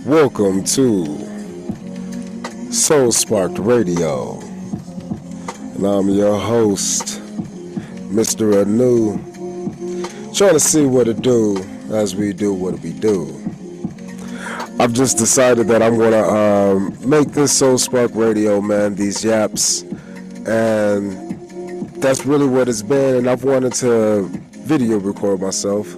Welcome to Soul Sparked Radio, and I'm your host, Mr. Anu, trying to see what to do as we do what we do. I've just decided that I'm gonna make this Soul Spark Radio, man, these yaps, and that's really what it's been. And I've wanted to video record myself,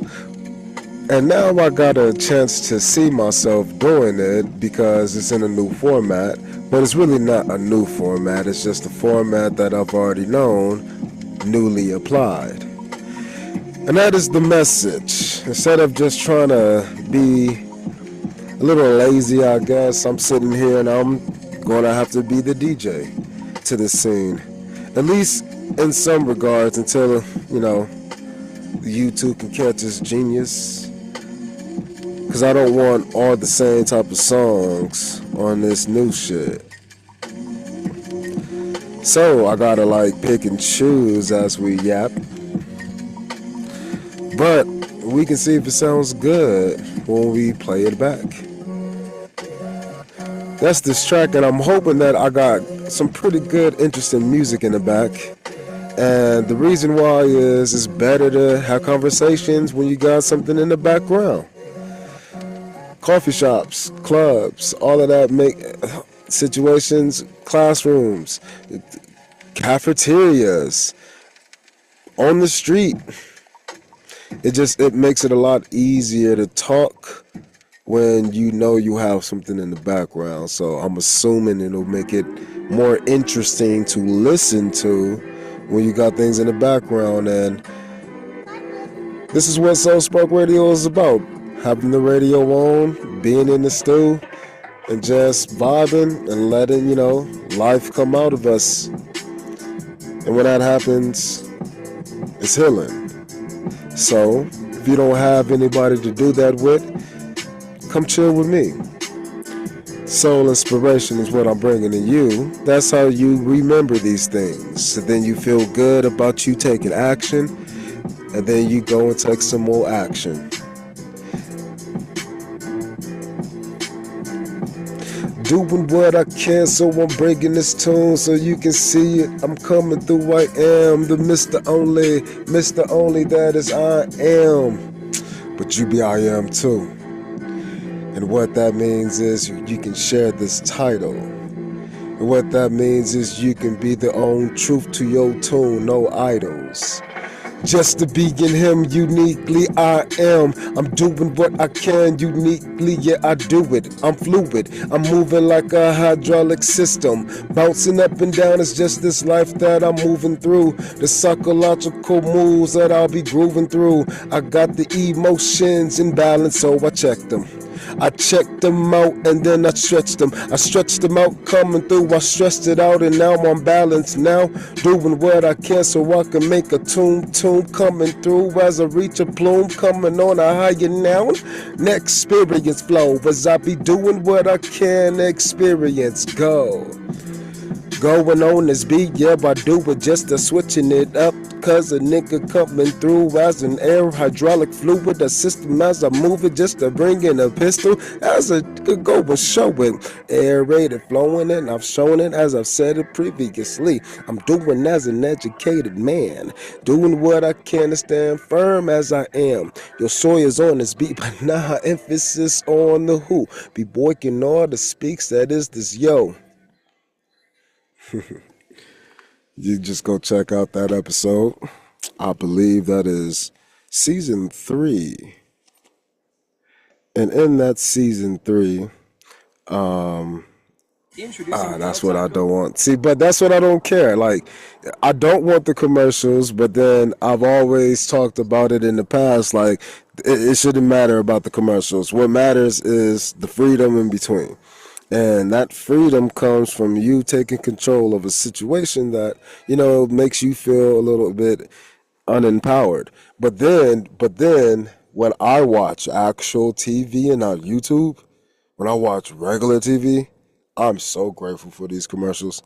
and now I got a chance to see myself doing it because it's in a new format. But it's really not a new format. It's just a format that I've already known, newly applied. And that is the message. Instead of just trying to be a little lazy, I guess, I'm sitting here and I'm going to have to be the DJ to this scene. At least in some regards until, YouTube can catch this genius. Because I don't want all the same type of songs on this new shit. So I gotta pick and choose as we yap. But we can see if it sounds good when we play it back. That's this track, and I'm hoping that I got some pretty good, interesting music in the back. And the reason why is it's better to have conversations when you got something in the background. Coffee shops, clubs, all of that make situations, classrooms, cafeterias, on the street. It makes it a lot easier to talk when you know you have something in the background. So I'm assuming it'll make it more interesting to listen to when you got things in the background. And this is what Soul Spark Radio is about. Having the radio on, being in the stew, and just vibing and letting, life come out of us. And when that happens, it's healing. So, if you don't have anybody to do that with, come chill with me. Soul inspiration is what I'm bringing to you. That's how you remember these things. So then you feel good about you taking action, and then you go and take some more action. Doing what I can, so I'm breaking this tune so you can see it. I'm coming through, I am the Mr. Only that is I am. But you be I am too. And what that means is you can share this title. And what that means is you can be the own truth to your tune, no idols. Just to be in him uniquely, I am. I'm doing what I can uniquely, yeah, I do it. I'm fluid, I'm moving like a hydraulic system. Bouncing up and down, it's just this life that I'm moving through. The psychological moves that I'll be grooving through. I got the emotions in balance, so I checked them. I checked them out and then I stretched them. I stretched them out coming through. I stretched it out and now I'm balanced now. Doing what I can so I can make a tune coming through as I reach a plume. Coming on a higher now. Next experience flow as I be doing what I can experience. Going on this beat, yeah, I do it just to switching it up. Cause a nigga coming through as an air hydraulic fluid, a system as I move it just to bring in a pistol. As I could go and show it, aerated flowing, and I've shown it as I've said it previously. I'm doing as an educated man, doing what I can to stand firm as I am. Your Sawyer's on this beat, but nah, emphasis on the who. Be boyking all the speaks, that is this yo. You just go check out that episode. I believe that is season 3. And in that season 3, that's what I don't want. See, but that's what I don't care. I don't want the commercials, but then I've always talked about it in the past. It shouldn't matter about the commercials. What matters is the freedom in between. And that freedom comes from you taking control of a situation that, makes you feel a little bit unempowered. But then when I watch actual TV and not YouTube, when I watch regular TV, I'm so grateful for these commercials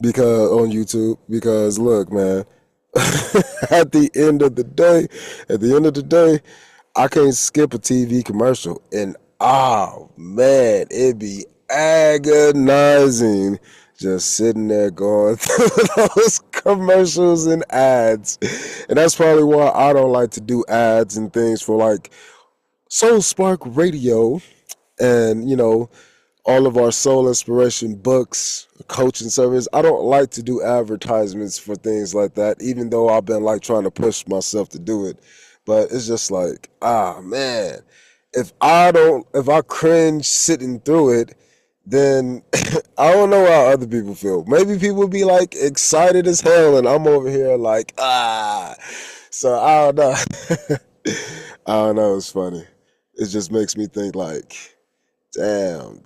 because on YouTube, because look, man, at the end of the day, I can't skip a TV commercial, and oh man, it'd be agonizing just sitting there going through those commercials and ads. And that's probably why I don't like to do ads and things for like Soul Spark Radio and, all of our soul inspiration books, coaching service. I don't like to do advertisements for things like that, even though I've been like trying to push myself to do it. But it's just like, man, if I cringe sitting through it, then I don't know how other people feel. Maybe people be like excited as hell, and I'm over here like, So I don't know. I don't know. It's funny. It just makes me think like, damn.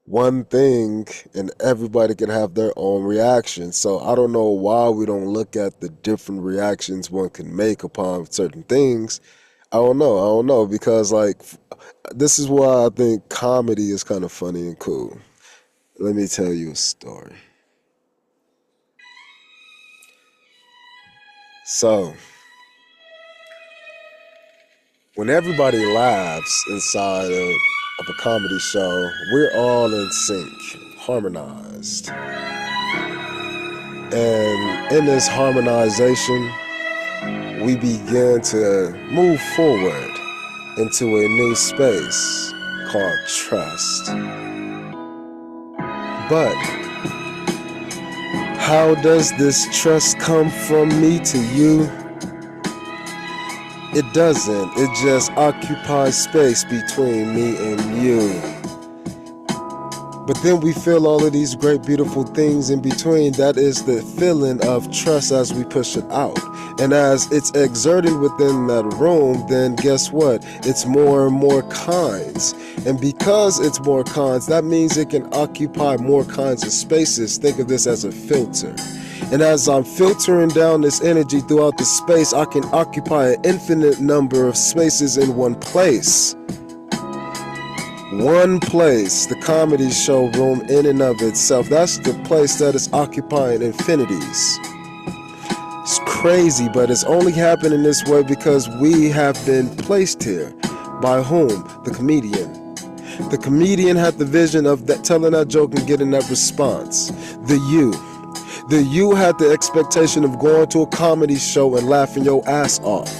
One thing, and everybody can have their own reaction. So I don't know why we don't look at the different reactions one can make upon certain things. I don't know, because like this is why I think comedy is kind of funny and cool. Let me tell you a story. So, when everybody laughs inside of a comedy show, we're all in sync, harmonized. And in this harmonization, we begin to move forward into a new space called trust. But how does this trust come from me to you? It doesn't. It just occupies space between me and you. But then we feel all of these great, beautiful things in between. That is the feeling of trust as we push it out. And as it's exerted within that room, then guess what? It's more and more kinds. And because it's more kinds, that means it can occupy more kinds of spaces. Think of this as a filter. And as I'm filtering down this energy throughout the space, I can occupy an infinite number of spaces in one place. One place, the comedy show room in and of itself, that's the place that is occupying infinities. It's crazy, but it's only happening this way because we have been placed here. By whom? The comedian. The comedian had the vision of that, telling that joke and getting that response. The you had the expectation of going to a comedy show and laughing your ass off.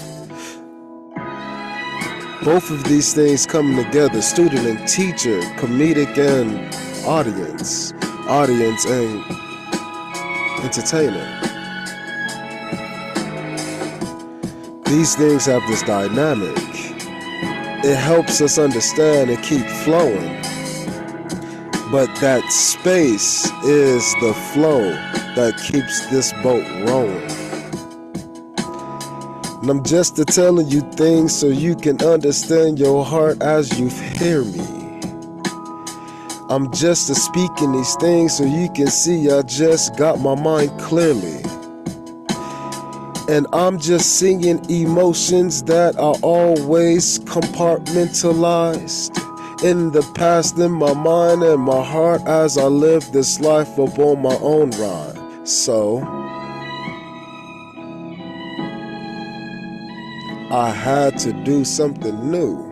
Both of these things coming together, student and teacher, comedic and audience and entertainer. These things have this dynamic. It helps us understand and keep flowing. But that space is the flow that keeps this boat rolling. And I'm just telling you things so you can understand your heart as you hear me. I'm just speaking these things so you can see I just got my mind clearly. And I'm just singing emotions that are always compartmentalized in the past, in my mind and my heart as I live this life up on my own ride. So I had to do something new.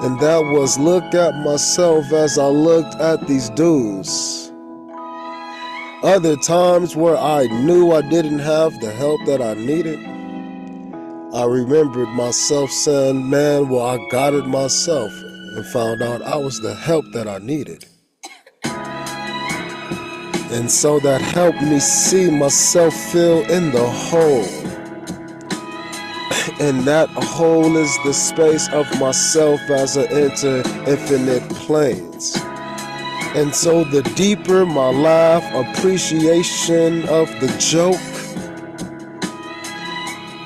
And that was look at myself as I looked at these dudes. Other times where I knew I didn't have the help that I needed, I remembered myself saying, man, well, I got it myself, and found out I was the help that I needed. And so that helped me see myself fill in the hole. And that hole is the space of myself as I enter infinite planes. And so the deeper my laugh, appreciation of the joke,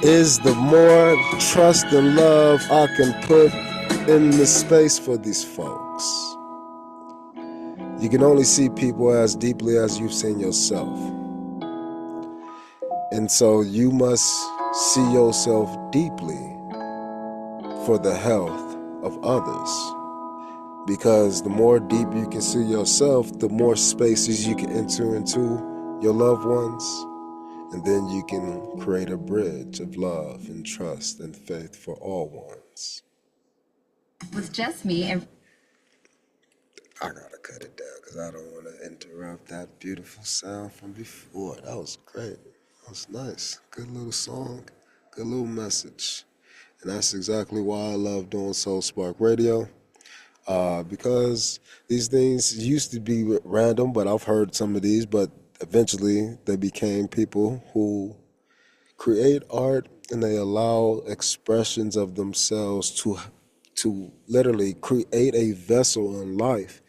is the more trust and love I can put in the space for these folks. You can only see people as deeply as you've seen yourself. And so you must see yourself deeply for the health of others. Because the more deep you can see yourself, the more spaces you can enter into your loved ones And then you can create a bridge of love and trust and faith for all ones. With just me and I gotta cut it down because I don't want to interrupt that beautiful sound from before. That was great. That was nice. Good little song. Good little message. And that's exactly why I love doing Soul Spark Radio. Because these things used to be random, but I've heard some of these, but eventually they became people who create art and they allow expressions of themselves to literally create a vessel in life.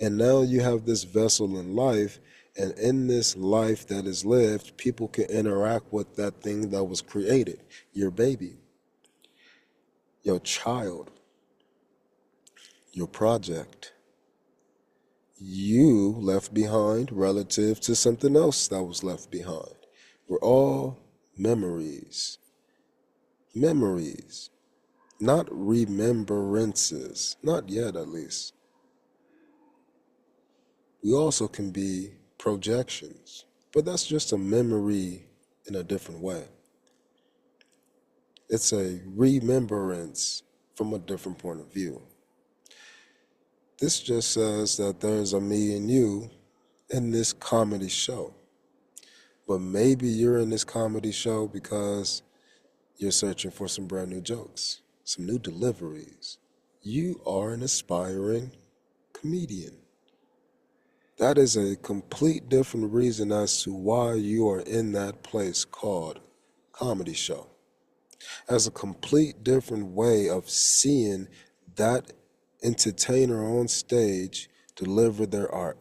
And now you have this vessel in life, and in this life that is lived, people can interact with that thing that was created. Your baby, your child, your project, you left behind relative to something else that was left behind. We're all memories. Memories, not remembrances, not yet at least. We also can be projections, but that's just a memory in a different way. It's a remembrance from a different point of view. This just says that there's a me and you in this comedy show. But maybe you're in this comedy show because you're searching for some brand new jokes, some new deliveries. You are an aspiring comedian. That is a complete different reason as to why you are in that place called comedy show. As a complete different way of seeing that entertainer on stage deliver their art.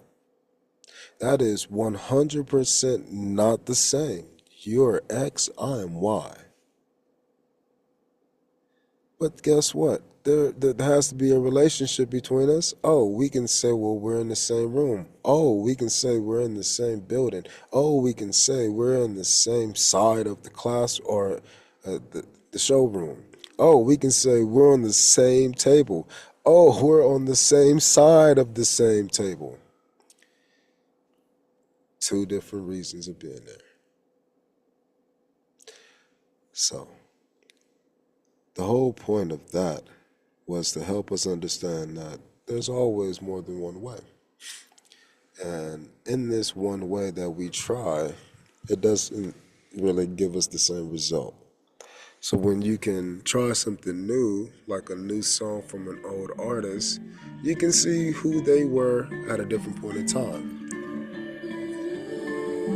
That is 100% not the same. You're X, I am Y. But guess what? There has to be a relationship between us. Oh, we can say, well, we're in the same room. Oh, we can say we're in the same building. Oh, we can say we're in the same side of the class or the showroom. Oh, we can say we're on the same table. Oh, we're on the same side of the same table. Two different reasons of being there. So, the whole point of that was to help us understand that there's always more than one way. And in this one way that we try, it doesn't really give us the same result. So when you can try something new, like a new song from an old artist, you can see who they were at a different point in time.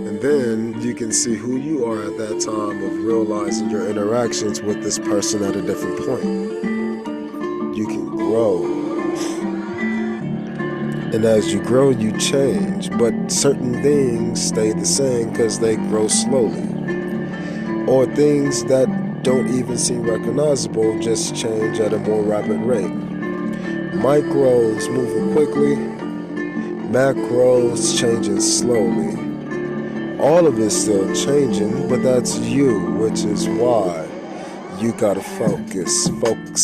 And then you can see who you are at that time of realizing your interactions with this person at a different point. You can grow. And as you grow, you change. But certain things stay the same because they grow slowly. Or things that don't even seem recognizable just change at a more rapid rate. Micros moving quickly, macros changing slowly. All of it's still changing, but that's you, which is why you gotta focus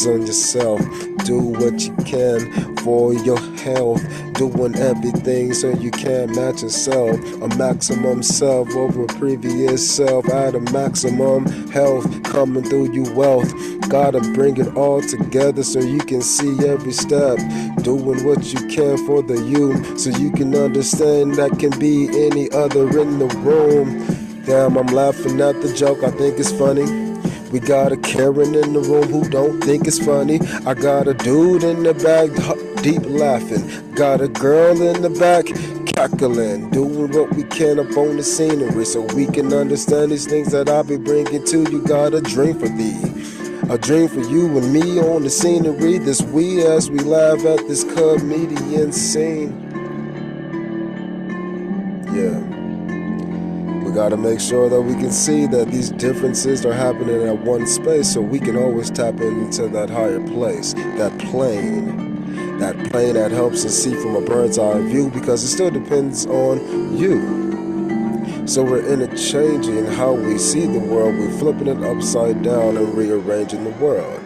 on yourself. Do what you can for your health, doing everything so you can match yourself. A maximum self over a previous self, at a maximum health, coming through you wealth. Gotta bring it all together so you can see every step. Doing what you can for the you, so you can understand that can be any other in the room. Damn, I'm laughing at the joke, I think it's funny. We got a Karen in the room who don't think it's funny. I got a dude in the back deep laughing. Got a girl in the back cackling. Doing what we can up on the scenery so we can understand these things that I'll be bringing to you. Got a dream for thee. A dream for you and me on the scenery. This we as we laugh at this comedian scene. Yeah. We gotta make sure that we can see that these differences are happening at one space so we can always tap into that higher place, that plane that helps us see from a bird's eye view because it still depends on you. So we're interchanging how we see the world, we're flipping it upside down and rearranging the world.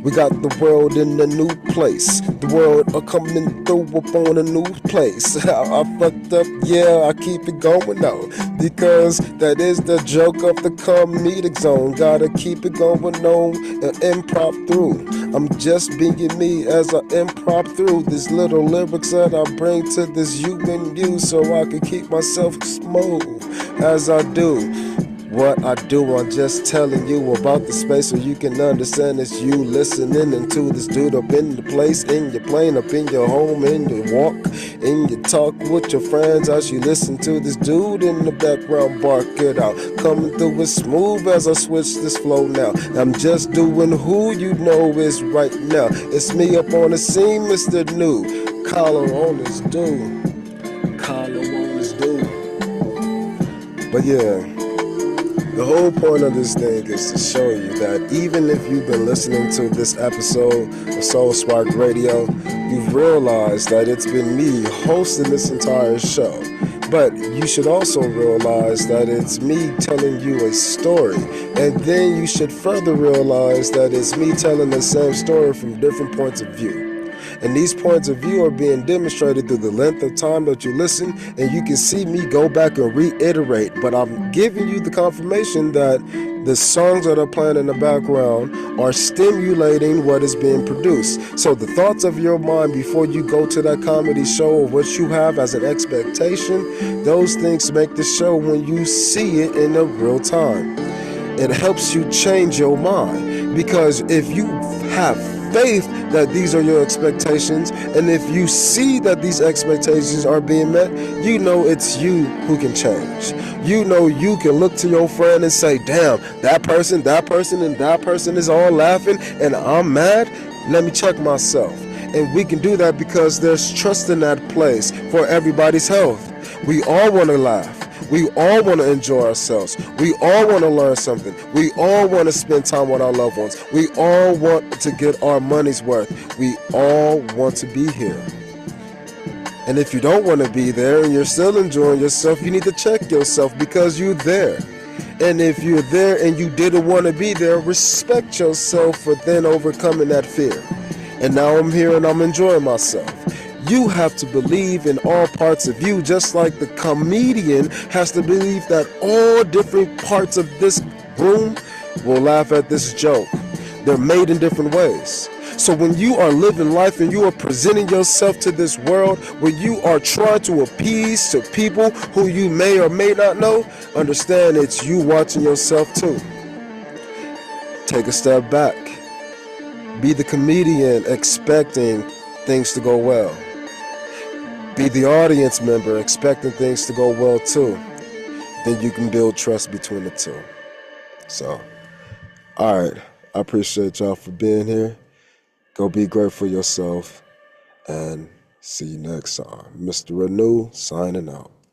We got the world in a new place. The world are coming through up on a new place. I fucked up, yeah, I keep it going though. Because that is the joke of the comedic zone. Gotta keep it going on and improv through. I'm just being me as I improv through these little lyrics that I bring to this you and you, so I can keep myself smooth as I do what I do. I'm just telling you about the space so you can understand it's you listening into this dude up in the place, in your plane, up in your home, in your walk, in your talk with your friends as you listen to this dude in the background bark it out. Coming through as smooth as I switch this flow now. I'm just doing who you know is right now. It's me up on the scene, Mr. New. Collar on this dude. Collar on this dude. But yeah. The whole point of this thing is to show you that even if you've been listening to this episode of Soul Spark Radio, you've realized that it's been me hosting this entire show. But you should also realize that it's me telling you a story. And then you should further realize that it's me telling the same story from different points of view. And these points of view are being demonstrated through the length of time that you listen, and you can see me go back and reiterate. But I'm giving you the confirmation that the songs that are playing in the background are stimulating what is being produced. So the thoughts of your mind before you go to that comedy show or what you have as an expectation, those things make the show when you see it in a real time. It helps you change your mind, because if you have faith that these are your expectations, and if you see that these expectations are being met, you know it's you who can change. You know you can look to your friend and say, damn, that person, and that person is all laughing and I'm mad. Let me check myself. And we can do that because there's trust in that place for everybody's health. We all want to laugh. We all want to enjoy ourselves. We all want to learn something. We all want to spend time with our loved ones. We all want to get our money's worth. We all want to be here. And if you don't want to be there and you're still enjoying yourself, you need to check yourself, because you're there. And if you're there and you didn't want to be there, respect yourself for then overcoming that fear. And now I'm here and I'm enjoying myself. You have to believe in all parts of you, just like the comedian has to believe that all different parts of this room will laugh at this joke. They're made in different ways. So when you are living life and you are presenting yourself to this world, when you are trying to appease to people who you may or may not know, understand it's you watching yourself too. Take a step back. Be the comedian expecting things to go well. Be the audience member expecting things to go well too. Then you can build trust between the two. So, alright, I appreciate y'all for being here. Go be great for yourself, and see you next time. Mr. Renew signing out.